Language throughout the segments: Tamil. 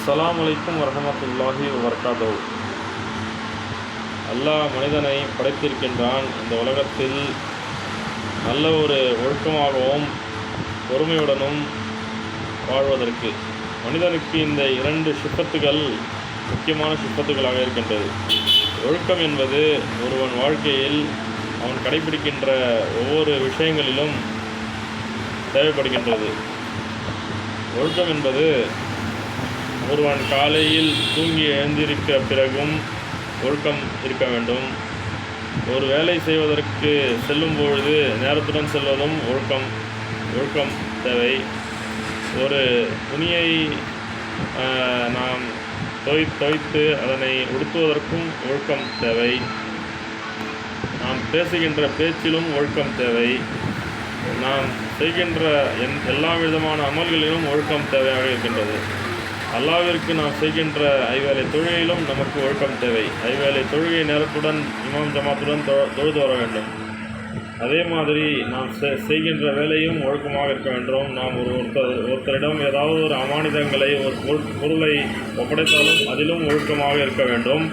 அஸ்ஸலாமு அலைக்கும் வரஹ்மத்துல்லாஹி வபரகாத்துஹு. அல்லாஹ் மனிதனை படைத்திருக்கின்றான். இந்த உலகத்தில் நல்ல ஒரு ஒழுக்கமாகவும் பொறுமையுடனும் வாழ்வதற்கு மனிதனுக்கு இந்த இரண்டு சிஃபத்துகள் முக்கியமான சிஃபத்துகளாக இருக்கின்றது. ஒழுக்கம் என்பது ஒருவன் வாழ்க்கையில் அவன் கடைபிடிக்கின்ற ஒவ்வொரு விஷயங்களிலும் தேவைப்படுகின்றது. ஒழுக்கம் என்பது ஒருவன் காலையில் தூங்கி எழுந்திருக்க பிறகும் ஒழுக்கம் இருக்க வேண்டும். ஒரு வேலை செய்வதற்கு செல்லும் பொழுது நேரத்துடன் செல்வதும் ஒழுக்கம் தேவை. ஒரு துணியை நாம் துவைத்து அதனை உடுத்துவதற்கும் ஒழுக்கம் தேவை. நாம் பேசுகின்ற பேச்சிலும் ஒழுக்கம் தேவை. நாம் செய்கின்ற எல்லா விதமான அமல்களிலும் ஒழுக்கம் தேவையாக இருக்கின்றது. அல்லாஹ்விற்கு நாம் செய்கின்ற ஐவேளை தொழுகையிலும் நமக்கு ஒழுக்கம் தேவை. ஐவேளை தொழுகை நேரத்துடன் இமாம் ஜமாத்துடன் தொழுது வர வேண்டும். அதே மாதிரி நாம் செய்கின்ற வேலையும் ஒழுக்கமாக இருக்க வேண்டும். நாம் ஒருத்தரிடம் ஏதாவது ஒரு அமானிதங்களை ஒரு பொருளை ஒப்படைத்தாலும் அதிலும் ஒழுக்கமாக இருக்க வேண்டும்.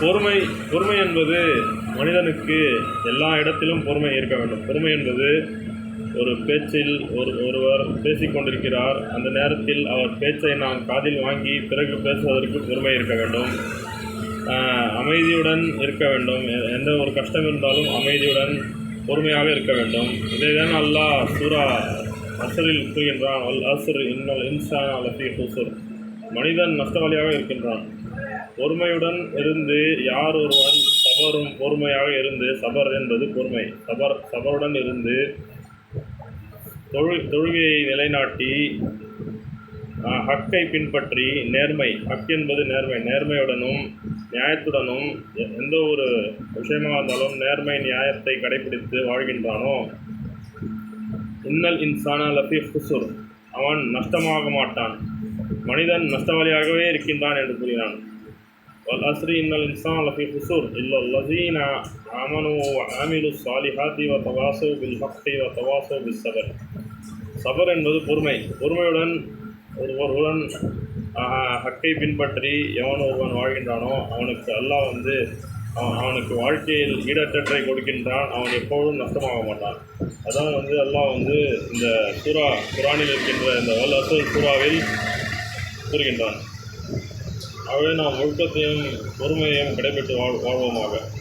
பொறுமை என்பது மனிதனுக்கு எல்லா இடத்திலும் பொறுமை இருக்க வேண்டும். பொறுமை என்பது ஒரு பேச்சில் ஒருவர் பேசிக்கொண்டிருக்கிறார், அந்த நேரத்தில் அவர் பேச்சை நாம் காதில் வாங்கி பிறகு பேசுவதற்கு பொறுமை இருக்க வேண்டும். அமைதியுடன் இருக்க வேண்டும். எந்த ஒரு கஷ்டம் இருந்தாலும் அமைதியுடன் பொறுமையாக இருக்க வேண்டும். இதைதான் அல்லாஹ் சூரா அஸ்ரில் கூறுகின்றான். அல் அஸ்ர் இன்னல் இன்சான லஃபீ குஸ்ர். மனிதன் நஷ்டவாளியாக இருக்கின்றான். பொறுமையுடன் இருந்து யார் ஒருவன் பொறுமையாக இருந்து சபர் என்பது பொறுமை. சபருடன் இருந்து தொழுகையை நிலைநாட்டி ஹக்கை பின்பற்றி ஹக் என்பது நேர்மையுடனும் நியாயத்துடனும் எந்த ஒரு விஷயமாக இருந்தாலும் நியாயத்தை கடைபிடித்து வாழ்கின்றானோ, இன்னல் இன்சான லஃபீ குஸ்ர், அவன் நஷ்டமாக மாட்டான். மனிதன் நஷ்டவாளியாகவே இருக்கின்றான் என்று கூறினான். வல் அஸ்ரி இன்னல் இன்சான லஃபீ குஸ்ர் இல்லல்லதீன ஆமனு வ ஆமிலு ஸாலிஹாத்தி வ தவாஸவ் பில் ஹக்கி வ தவாஸவ் பிஸ் ஸபர். சபர் என்பது பொறுமையுடன் ஒருவன் ஹக்கை பின்பற்றி எவன் ஒருவன் வாழ்கின்றானோ அவனுக்கு அல்லாஹ் அவனுக்கு வாழ்க்கையில் ஈடற்றற்றை கொடுக்கின்றான். அவன் எப்பொழுதும் நஷ்டமாக மாட்டான். அதான் அல்லாஹ் இந்த குரானில் இருக்கின்ற இந்த வல் அஸ்ர் சூறாவில் கூறுகின்றான். ஆகவே நாம் ஒழுக்கத்தையும் பொறுமையையும் கடைபிடித்து வாழ்வோமாக.